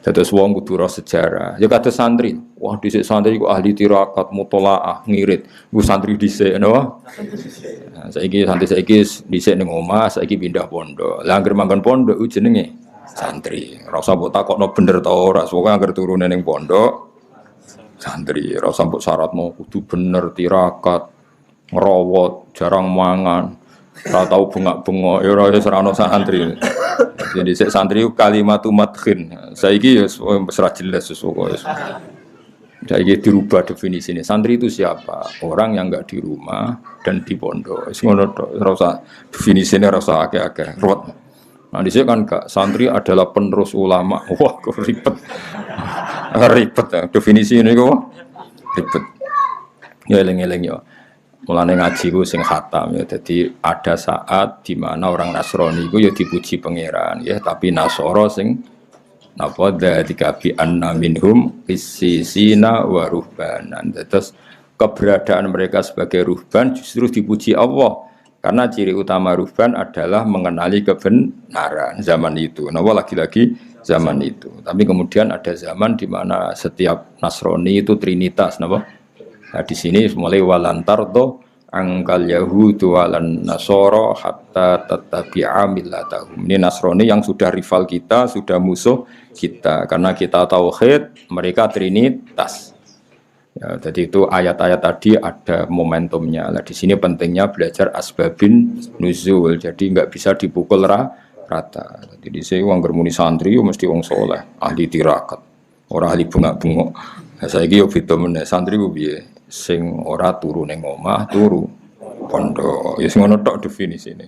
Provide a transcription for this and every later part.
Dados wong kudu roh sejarah. Ya kados santri. Wah, dhisik santri ku ahli tirakat, mutolaah, ngirit. Ku santri dhisik napa? Nah, saiki santri saiki dhisik ning omah, saiki pindah pondok. Lah anggere manggon pondok ku jenenge santri. Ora usah mbok takokno bener ta ora, pokoke anggere turune ning pondok santri. Ora usah mbok syaratno kudu bener tirakat, ngerawat, jarang mangan. Ora tau bengak-bengok, ya ora wis ora ono santri. Jadi santri kalimatu madkhin. Saiki ya wis ora jelas pokoke. Saiki dirubah definisinya. Santri itu siapa? Orang yang enggak di rumah dan di pondok. Wis ngono tok, ora usah definisine ora usah akeh-akeh. Ruwet. Nah, dhisik kan gak santri adalah penerus ulama. Wah, kok ribet. Ribet ya. Definisi ini kok ribet. Ya eling-eling ya. Mulane ngaji ku sing khatam ya. Jadi ada saat di mana orang Nasrani ku ya dipuji pangeran ya, tapi Nasoro sing napa dzalika bi anna minhum qissisina wa ruhbanan. Terus keberadaan mereka sebagai ruhban justru dipuji Allah karena ciri utama ruhban adalah mengenali kebenaran zaman itu. Napa lagi-lagi zaman itu. Tapi kemudian ada zaman di mana setiap Nasrani itu trinitas napa? Nah di sini mulai walantardo angkal Yahudu walan Nasoro hatta tattabi'a millatahum. Ini Nasrani yang sudah rival kita, sudah musuh kita karena kita tauhid, mereka trinitas. Ya, jadi itu ayat-ayat tadi ada momentumnya. Nah, di sini pentingnya belajar asbabin nuzul. Jadi enggak bisa dipukul rata. Jadi saya wong germuni santri yo mesti wong soleh, ahli tirakat, ora ahli bengak-bengok. Nah, saiki yo beda meneh santri ku piye? Sing ora turu ning omah, turu pondok. Ya sing ngono tok definisine.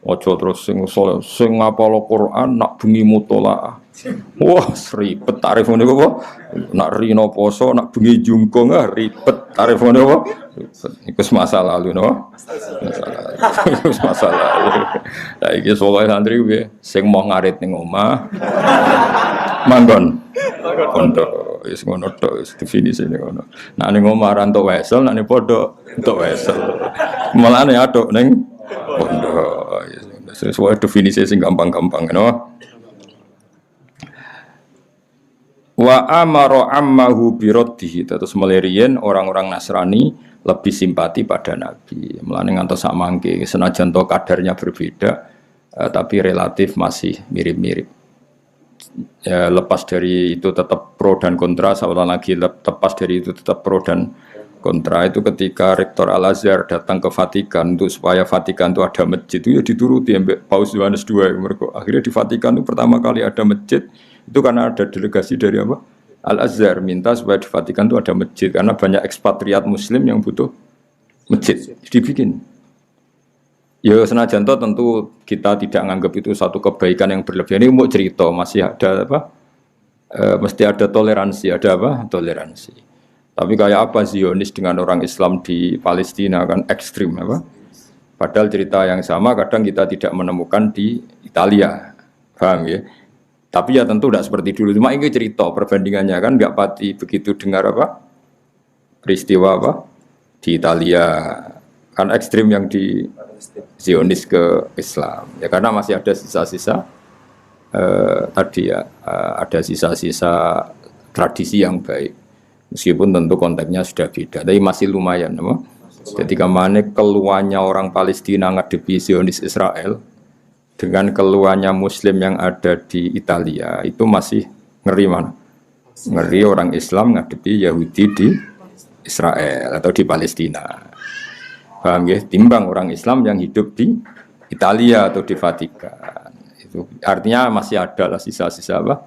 Ojo terus sing saleh, sing ngapal Quran nak bengi mutolaah. Wah, ribet tarif ngene kok. Nak rino poso, nak bengi jungkung ribet tarif ngene kok. Iku masalah lalu no. Masalah lalu. Lah iki saleh santri piye? Sing mau ngarit ning omah. Manggon pondok. Wis ngono tok wis definisine ngono. Nek ning omah ra entuk wesel, nek ning pondok entuk wesel. Mulane aduk ning pondok. Sesuai definisi sing gampang-gampang ngono. Wa amara ammahu biraddihi. Terus melirian orang-orang Nasrani lebih simpati pada Nabi. Mulane ngantos sak mangke senajan to kadarnya berbeda tapi relatif masih mirip-mirip. Ya, lepas dari itu tetap pro dan kontra, seolah lagi lepas dari itu tetap pro dan kontra. Itu ketika Rektor Al-Azhar datang ke Vatikan untuk supaya Vatikan itu ada masjid, itu ya dituruti sampai Paus Yohanes II. Akhirnya di Vatikan itu pertama kali ada masjid itu karena ada delegasi dari apa? Al-Azhar minta supaya di Vatikan itu ada masjid karena banyak ekspatriat Muslim yang butuh masjid, dibikin. Ya senajan toh tentu kita tidak menganggap itu satu kebaikan yang berlebihan. Ini mau cerita masih ada apa? Mesti ada toleransi, ada apa? Toleransi. Tapi kayak apa Zionis dengan orang Islam di Palestina kan ekstrim apa? Padahal cerita yang sama kadang kita tidak menemukan di Italia, paham ya? Tapi ya tentu tidak seperti dulu. Cuma ini cerita perbandingannya kan nggak pati begitu dengar apa? Peristiwa apa? Di Italia kan ekstrim yang di Zionis ke Islam ya karena masih ada sisa-sisa tadi ya ada sisa-sisa tradisi yang baik meskipun tentu konteksnya sudah beda tapi masih lumayan apa? Jadi kemana keluarnya orang Palestina ngadepi Zionis Israel dengan keluarnya Muslim yang ada di Italia itu masih ngeri mana? Ngeri orang Islam ngadepi Yahudi di Israel atau di Palestina. Paham ya? Timbang orang Islam yang hidup di Italia atau di Vatikan. Itu artinya masih ada lah sisa-sisa apa?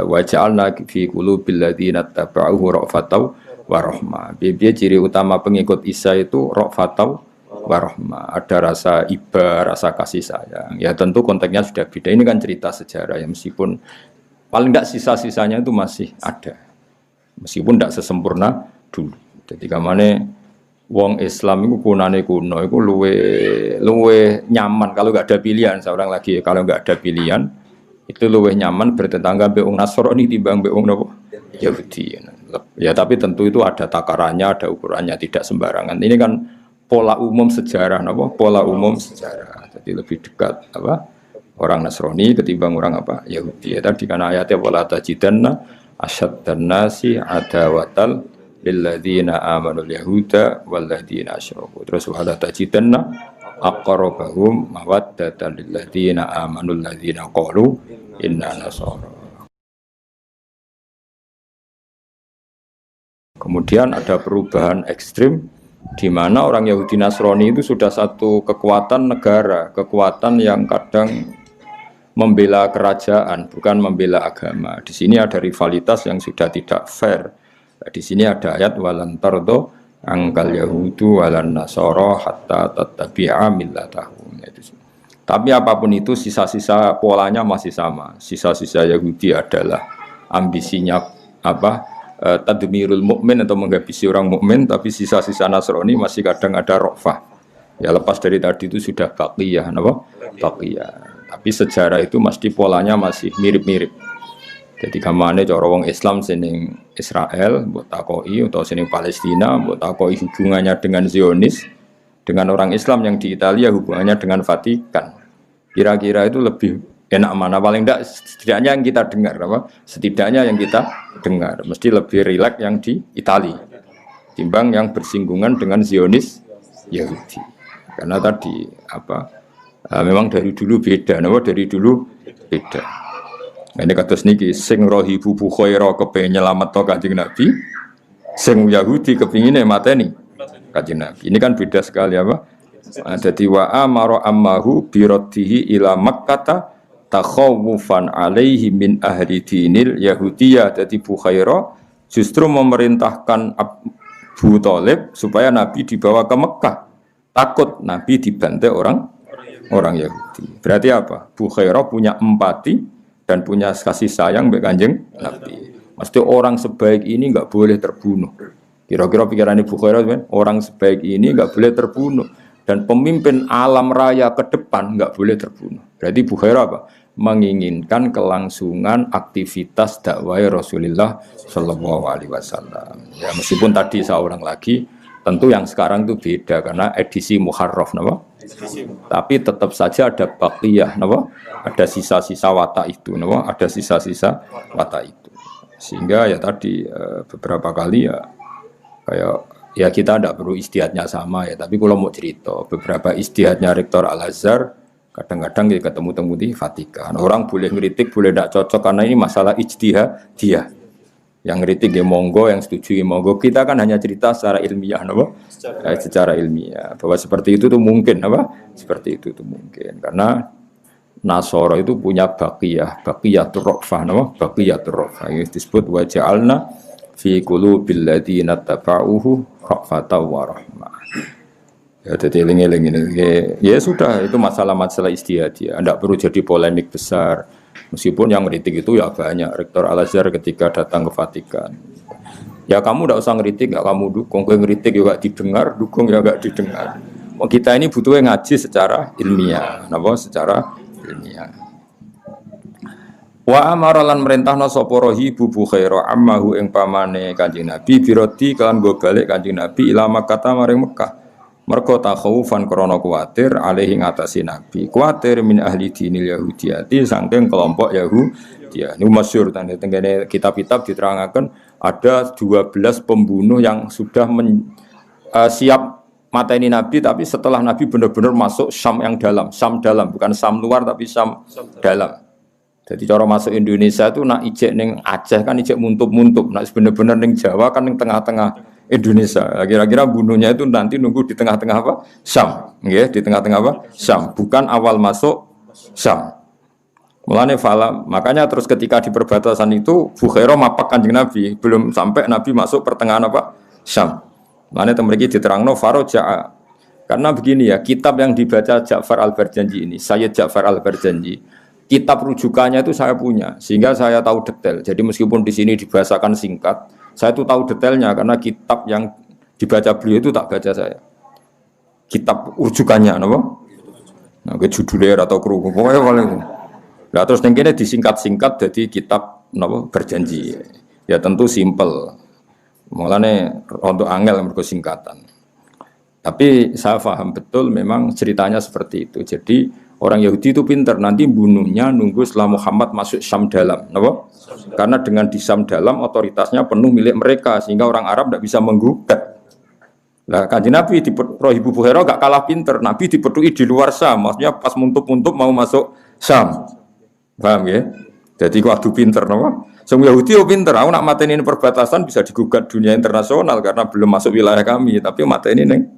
Wa ja'alna fi qulubil ladzina tabauhu ra'fatau wa rahmah. Biar ciri utama pengikut Isa itu ra'fatau wa rahmah. Ada rasa iba, rasa kasih sayang. Ya tentu konteksnya sudah beda. Ini kan cerita sejarah ya meskipun paling enggak sisa-sisanya itu masih ada. Meskipun tidak sesempurna dulu. Jadi kamane wong Islam itu kunane kuno itu luwe nyaman kalau nggak ada pilihan seorang lagi kalau nggak ada pilihan itu luwe nyaman bertetangga be wong Nasrani timbang be wong napa Yahudi ya tapi tentu itu ada takarannya ada ukurannya tidak sembarangan ini kan pola umum sejarah napa pola umum sejarah jadi lebih dekat apa orang Nasrani ketimbang orang apa? Yahudi. Ya, tadi kan ayatnya wala tajidanna asyaddan nasi adawatal lilladzina amanul yahuda walladzina asyraku. Terus wala tajidanna aqrabahum mawaddatan lilladzina amanul ladzina qalu inna nasara. Kemudian ada perubahan ekstrim di mana orang Yahudi Nasrani itu sudah satu kekuatan negara, kekuatan yang kadang membela kerajaan, bukan membela agama. Di sini ada rivalitas yang sudah tidak fair. Di sini ada ayat walan tardo angkal Yahudu walan Nasara hatta tattabi'a millatahum. Tapi apapun itu sisa-sisa polanya masih sama. Sisa-sisa Yahudi adalah ambisinya apa? Tadmirul mukmin atau menghabisi orang mukmin, tapi sisa-sisa Nasrani masih kadang ada rofah. Ya lepas dari tadi itu sudah baqiyah, apa? Baqiyah. Tapi sejarah itu mesti polanya masih mirip-mirip. Jadi kamane cara wong Islam sing Israel mbok takoki atau sing Palestina mbok takoki hubungannya dengan Zionis, dengan orang Islam yang di Italia hubungannya dengan Vatikan. Kira-kira itu lebih enak mana? Paling tidak setidaknya yang kita dengar apa? Setidaknya yang kita dengar mesti lebih rileks yang di Italia timbang yang bersinggungan dengan Zionis Yahudi. Karena tadi apa? Memang dari dulu beda, dari dulu beda. Ini kados niki sing rohibu bukhaira kepengin nyelametno Kanjeng Nabi, sing Yahudi kepingine mateni Kanjeng Nabi. Ini kan beda sekali apa? Jadi wa amara ammahu biraddihi ila Makkah takhawufan alaihi min ahli dinil Yahudiyah. Jadi Bukhaira justru memerintahkan Abu Thalib supaya Nabi dibawa ke Mekah. Takut Nabi dibantai orang Yahudi. Berarti apa? Bukhaira punya empati dan punya kasih sayang bagi Kanjeng Nabi. Mesti orang sebaik ini enggak boleh terbunuh. Kira-kira pikirannya Bukhaira kan, orang sebaik ini enggak boleh terbunuh. Dan pemimpin alam raya ke depan enggak boleh terbunuh. Berarti Bukhaira apa? Menginginkan kelangsungan aktivitas dakwah Rasulullah Shallallahu Alaihi Wasallam. Ya meskipun tadi saya ulang lagi, tentu yang sekarang itu beda karena edisi Muharraf, nama. Tapi tetap saja ada baqiyah, nama. Ada sisa-sisa watak itu, nama. Ada sisa-sisa watak itu. Sehingga ya tadi beberapa kali ya kayak ya kita tidak perlu istihadnya sama ya. Tapi kalau mau cerita beberapa istihadnya Rektor Al-Azhar. Kadang-kadang kita ketemu-temu di Vatikan. Orang boleh ngeritik, boleh tidak cocok karena ini masalah ijtihad dia. Yang ngeritik ya monggo, yang setuju ya monggo. Kita kan hanya cerita secara ilmiah, apa? Secara ilmiah. Bahwa seperti itu tuh mungkin, apa? Seperti itu tuh mungkin. Karena Nasara itu punya baqiyatur rofah, apa? Baqiyatur rofah. Yang disebut wa ja'alna fi qulubil ladzina tabauhu rafatan wa rahmah. Ya, jadi eling-eling ini. Ya sudah, itu masalah-masalah istihadiyah. Tidak perlu jadi polemik besar. Meskipun yang ngeritik itu ya banyak. Rektor Al-Azhar ketika datang ke Vatikan. Ya kamu tidak usah ngeritik, nggak kamu dukung. Kau ngeritik juga didengar, dukung ya nggak didengar. Kita ini butuhnya ngaji secara ilmiah. Kenapa? Secara ilmiah. Wa amaralan merintahna sapa rahibu Bukhaira ammahu ing pamane Kanjeng Nabi biroti kan go balik Kanjeng Nabi ila Makkah maring Mekah. Mergo takhawufan krana kuwatir alaihi ngatasi Nabi. Kuwatir min ahli dinil Yahudiyati saking kelompok Yahudi. Ini masyhur tanda tengene kitab-kitab diterangkan ada 12 pembunuh yang sudah siap mateni Nabi tapi setelah Nabi benar-benar masuk Syam yang dalam, Syam dalam bukan Syam luar tapi Syam dalam. Jadi cara masuk Indonesia itu nak ijek ning Aceh kan ijek muntup-muntup, nak bener-bener ning Jawa kan ning tengah-tengah Indonesia. Kira-kira bunuhnya itu nanti nunggu di tengah-tengah apa? Syam, nggih, di tengah-tengah apa? Syam, bukan awal masuk Syam. Mulane fala, makanya terus ketika di perbatasan itu Bukhaira mapak Kanjeng Nabi, belum sampai Nabi masuk pertengahan apa? Syam. Mulane temriki diterangno faroja'a. Karena begini ya, kitab yang dibaca Ja'far Al-Barjanji ini, Sayyid Ja'far Al-Barjanji, kitab rujukannya itu saya punya, sehingga saya tahu detail. Jadi meskipun di sini dibahasakan singkat, saya itu tahu detailnya karena kitab yang dibaca beliau itu tak baca saya. Kitab rujukannya, apa? Nah, ke judulnya atau kru, pokoknya paling. Nah, terus yang kini disingkat-singkat jadi kitab, apa? Berjanji. Ya tentu simpel. Mulanya untuk angel mergo singkatan. Tapi saya paham betul memang ceritanya seperti itu. Jadi Orang Yahudi itu pinter, nanti bunuhnya nunggu setelah Muhammad masuk Syam dalam, kenapa? Karena dengan di Syam dalam otoritasnya penuh milik mereka, sehingga orang Arab tidak bisa menggugat. Nah, Kanjeng Nabi di Ibu Bukhairah gak kalah pinter, Nabi dipetui di luar Syam, maksudnya pas muntup-muntup mau masuk Syam, paham ya? Jadi waktu pinter, kenapa? Semua Yahudi pinter, aku nak mateni ini perbatasan bisa digugat dunia internasional karena belum masuk wilayah kami, tapi mateni neng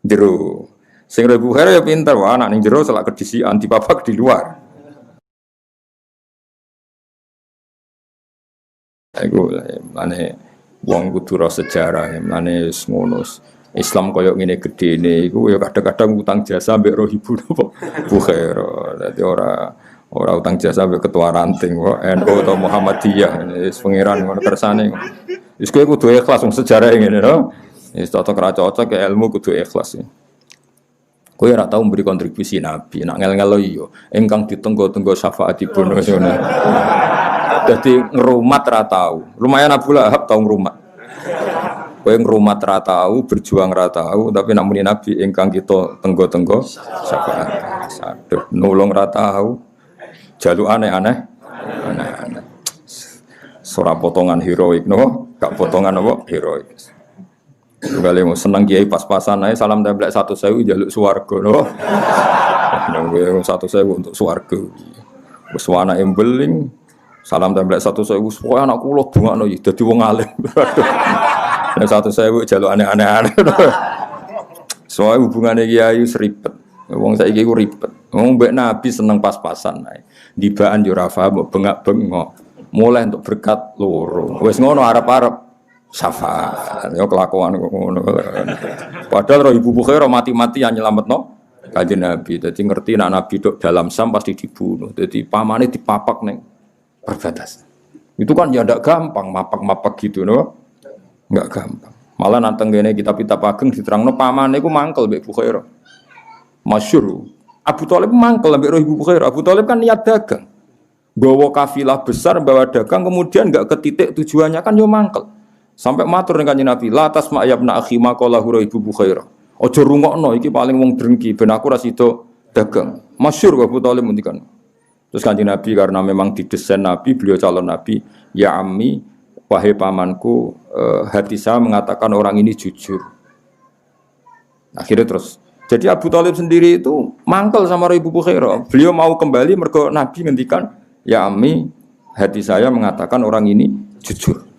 jero. Sing Ibu Bukhairah ya pinter, wah anak ning jero selak kedisian dipapak di luar. Iku mane wong kudu ro sejarah, mane ngono. Islam koyo ngene gedene iku ya kadang-kadang utang jasa mbek roh ibu napa Bukhairah. Dadi ora utang jasa mbek ketua ranting kok NU atau Muhammadiyah. Wis pangeran ngono kersane. Wis kowe kudu ikhlas wong sejarah ngene lho. Wis cocok ra cocok ilmu kudu ikhlas. Kowe ora tau memberi kontribusi Nabi, nak ngel-ngelo iya, ingkang ditenggo-tenggo syafaatipun ngono. Dadi ngrumat ra tau. Lumayan Abu Lahab tau ngrumat. Kowe ngrumat ra tau, berjuang ra tau, tapi nak muni Nabi ingkang kita tenggo-tenggo syafaat. Aduh, nulung ra tau. Jaluk aneh-aneh. Aneh-aneh. Ora potongan heroik no, gak potongan apa heroik. Kali mau senang kiai pas-pasan aja salam template 1.000 jaluk swarga no. Nunggu 1.000 untuk swarga. Wis ana embeling salam template 1.000 supaya anak kula dongakno iki dadi wong alim. Nek 1.000 jaluk aneh-aneh. Soale hubungane kiai ribet. Wong saiki ku ribet. Wong mbek Nabi seneng pas-pasan ae. Dibaan yo ora paham bengak-bengok. Mulai untuk berkat loro. Wis ngono arep-arep syafaat, ya kelakuan ngono. Padahal roh Ibu Bukhairah mati-matian nyelametno Kanjeng Nabi. Dadi ngerti nek Nabi dok dalam Syam pasti dibunuh. Dadi pamane dipapak ning perbatasan. Itu kan ya ndak gampang mapak-mapak gitu no. Enggak gampang. Malah nanteng kene kitab-kitab ageng diterangno pamane iku mangkel mbek Bukhairah. Masyhur. Abu Thalib mangkel mbek roh Ibu Bukhairah. Abu Thalib kan niat dagang. Bawa kafilah besar bawa dagang kemudian enggak ke titik tujuannya kan yo mangkel. Sampai matur dengan Kanjeng Nabi, la tasma yabna akhi maqala Ibu Bukhairah. Aja rungokno iki paling wong drengki ben aku ra sida dagang. Masyhur Abu Thalib ngendikan. Terus Kanjeng Nabi karena memang didesain Nabi, beliau calon Nabi, ya ammi wahai pamanku, hati saya mengatakan orang ini jujur. Akhirnya terus jadi Abu Thalib sendiri itu mangkel sama Ibu Bukhairah. Beliau mau kembali mergo Nabi ngendikan, ya ammi hati saya mengatakan orang ini jujur.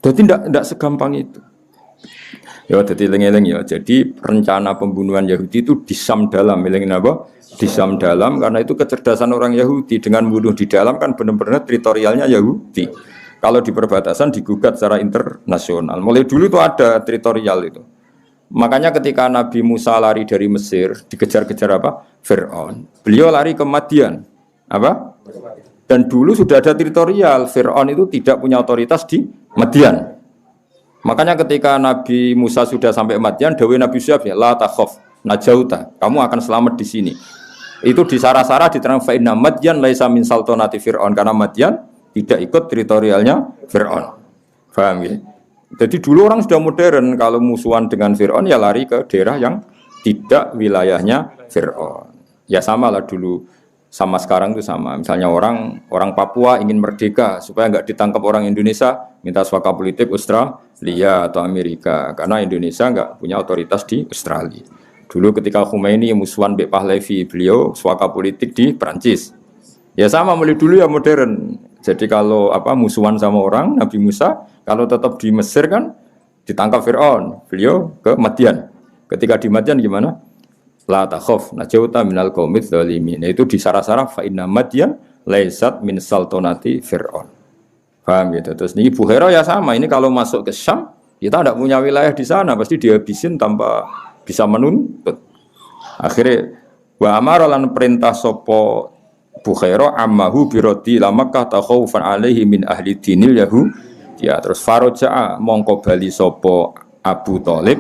Jadi tidak segampang itu. Ya, jadi eling-eling ya. Jadi rencana pembunuhan Yahudi itu di Syam dalam, elingin apa? Di Syam dalam, karena itu kecerdasan orang Yahudi dengan bunuh di dalam kan benar-benar teritorialnya Yahudi. Kalau di perbatasan digugat secara internasional. Mulai dulu itu ada teritorial itu. Makanya ketika Nabi Musa lari dari Mesir, dikejar-kejar apa? Fir'aun. Beliau lari ke Madian. Apa? Dan dulu sudah ada teritorial. Fir'aun itu tidak punya otoritas di Madian. Makanya ketika Nabi Musa sudah sampai Madian, dawuh Nabi Syuaib ya, la takhaf najauta, kamu akan selamat di sini. Itu di Sarah-Sarah diterang fa inna Madian laisa min sultanati Fir'aun, karena Madian tidak ikut teritorialnya Fir'aun. Paham ya? Jadi dulu orang sudah modern, kalau musuhan dengan Fir'aun ya lari ke daerah yang tidak wilayahnya Fir'aun. Ya sama lah dulu. Sama sekarang itu sama. Misalnya orang Papua ingin merdeka supaya nggak ditangkap orang Indonesia, minta suaka politik Australia atau Amerika, karena Indonesia nggak punya otoritas di Australia. Dulu ketika Khomeini musuhan Mbak Pahlavi, beliau suaka politik di Perancis. Ya sama, mulai dulu ya modern. Jadi kalau musuhan sama orang Nabi Musa, kalau tetap di Mesir kan ditangkap Fir'aun, beliau ke Madian. Ketika di Madian gimana? La takhaf najauta minal qaumidz zalimin. Itu di Sarah-Sarah fa inna Madian laisat min sultanati Fir'aun. Paham gitu. Terus ini Bukhairah ya sama. Ini kalau masuk ke Syam, kita tidak punya wilayah di sana, pasti dihabisin tanpa bisa menuntut. Akhirnya wa amara lan perintah sapa Bukhairah ammahu birati la Makkah takhawfan alaihi min ahli dinil yahud. Ya terus faraja mongko bali sapa Abu Thalib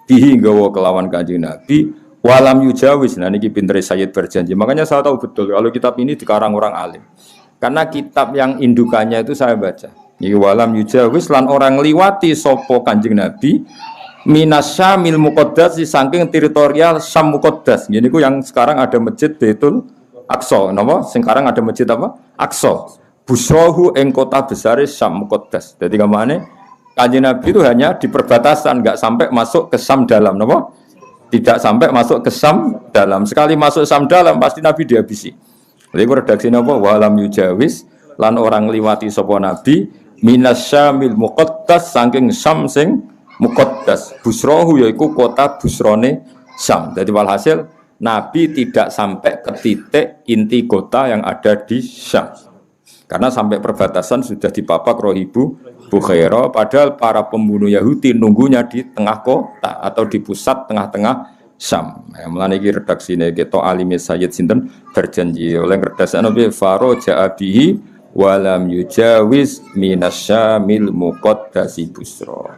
bihi nggawa kelawan Kanjeng Nabi. Walam yujawis, nah ini pinter Sayyid berjanji. Makanya saya tahu betul kalau kitab ini dikarang orang alim. Karena kitab yang indukannya itu saya baca. Ini walam yujawis lan orang liwati sopo Kanjeng Nabi minasyamil muqaddas saking teritorial Syam muqaddas. Ini ku yang sekarang ada masjid Baitul Aqsa. Napa? Sekarang ada masjid apa? Aqsa. Busrohu ing kota besar Syam muqaddas. Jadi kemana? Kanjeng Nabi itu hanya di perbatasan, nggak sampai masuk ke Syam dalam, napa? Tidak sampai masuk ke Syam dalam. Sekali masuk Syam dalam pasti Nabi dihabisi. Jadi redaksi napa? Walam yujawis lan orang liwati sapa Nabi minasyamil muqaddas saking Syam sing muqaddas. Busrohu yaiku kota busrone Syam. Jadi walhasil Nabi tidak sampai ke titik inti kota yang ada di Syam. Karena sampai perbatasan sudah dipapak rohibu Bukhaira, padahal para pembunuh Yahudi nunggunya di tengah kota atau di pusat tengah-tengah Syam. Mulane iki redaksine kita alime Sayyid sinten berjanji oleh redaksi Nabi Faro ja'abihi walam yujawiz minasyamil muqaddasi busra.